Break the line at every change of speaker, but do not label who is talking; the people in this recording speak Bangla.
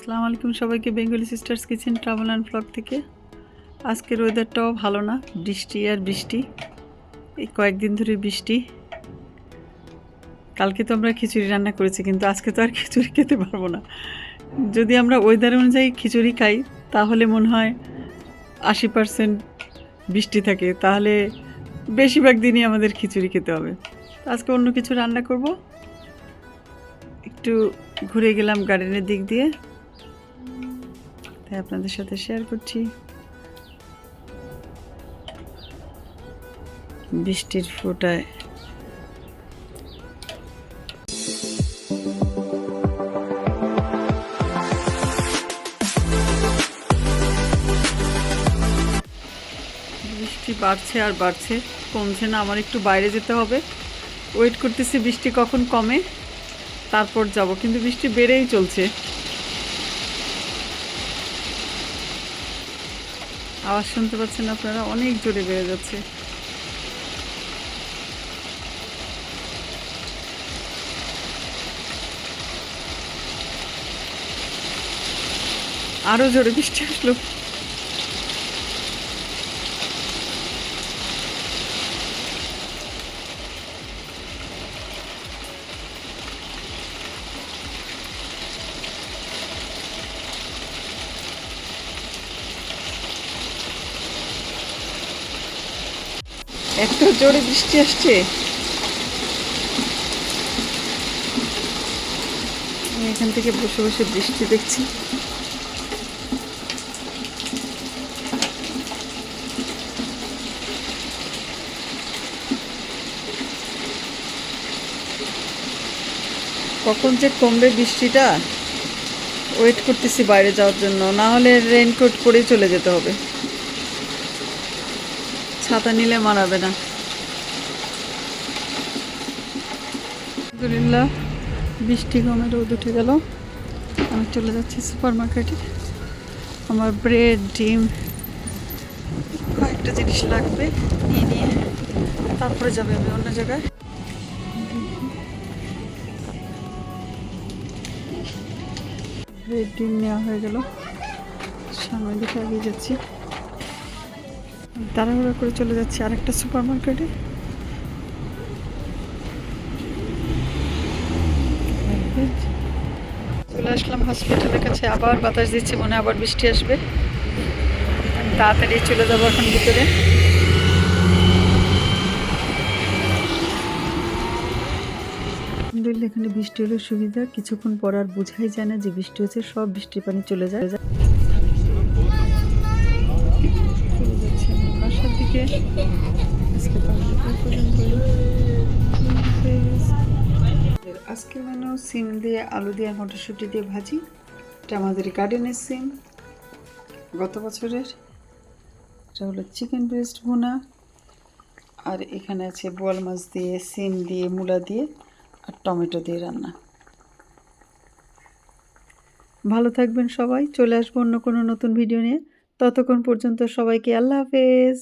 আসসালামু আলাইকুম সবাইকে, Bengali sisters kitchen travel and blog থেকে। আজকের ওয়েদারটাও ভালো না, বৃষ্টি আর বৃষ্টি। এই কয়েকদিন ধরে বৃষ্টি। কালকে তো আমরা খিচুড়ি রান্না করেছি, কিন্তু আজকে তো আর খিচুড়ি খেতে পারবো না। যদি আমরা ওয়েদার অনুযায়ী খিচুড়ি খাই তাহলে মনে হয় 80% বৃষ্টি থাকে, তাহলে বেশিরভাগ দিনই আমাদের খিচুড়ি খেতে হবে। আজকে অন্য কিছু রান্না করব। একটু ঘুরে গেলাম গার্ডেনের দিক দিয়ে, তাই আপনাদের সাথে শেয়ার করছি। বৃষ্টির ফোঁটায় বৃষ্টি বাড়ছে আর বাড়ছে, কমছে না। আমার একটু বাইরে যেতে হবে, ওয়েট করতেছি বৃষ্টি কখন কমে, তারপর যাব। কিন্তু বৃষ্টি বেড়েই চলছে। আওয়াজ শুনতে পাচ্ছেন আপনারা? অনেক জোরে বেড়ে যাচ্ছে। আরো জোরে বৃষ্টি আসলো। এত জোরে বৃষ্টি আসছে, আমি এখান থেকে বসে বসে বৃষ্টি দেখছি। কখন যে কমবে বৃষ্টিটা, ওয়েট করতেছি বাইরে যাওয়ার জন্য, না হলে রেইনকোট পরেই চলে যেতে হবে। ছাতা নিলে মানাবে না। আলহামদুলিল্লাহ, বৃষ্টি কমে রোদ উঠে গেল। আমি চলে যাচ্ছি সুপার মার্কেটে। আমার ব্রেড, ডিম, কয়েকটা জিনিস লাগবে, নিয়ে তারপরে যাবে আমি অন্য জায়গায়। ব্রেড, ডিম নেওয়া হয়ে গেল। সামনের দিকে এগিয়ে যাচ্ছি, তাড়াহুড়া করে চলে যাচ্ছি আরেকটা সুপার মার্কেটে। চলে আসলাম হসপিটালের কাছে। আবার বাতাস দিচ্ছে, মনে আবার বৃষ্টি আসবে। তাড়াতাড়ি চলে যাবো এখন ভিতরে। আলহামদুলিল্লাহ, এখানে বৃষ্টি হলে সুবিধা, কিছুক্ষণ পর আর বোঝাই যায় না যে বৃষ্টি হচ্ছে। সব বৃষ্টির পানি চলে যায়। চলে যাচ্ছে আমি বাসার দিকে। আজকে আজকের মেনু সিম দিয়ে, আলু দিয়ে, মটরশুঁটি দিয়ে ভাজি। এটা আমাদের গার্ডেনের সিম, গত বছরের। এটা হলো চিকেন ব্রেস্ট ভুনা। আর এখানে আছে বোয়াল মাছ দিয়ে, সিম দিয়ে, মূলা দিয়ে আর টমেটো দিয়ে রান্না। ভালো থাকবেন সবাই। চলে আসবো অন্য কোনো নতুন ভিডিও নিয়ে। ততক্ষণ পর্যন্ত সবাইকে আল্লাহ হাফেজ।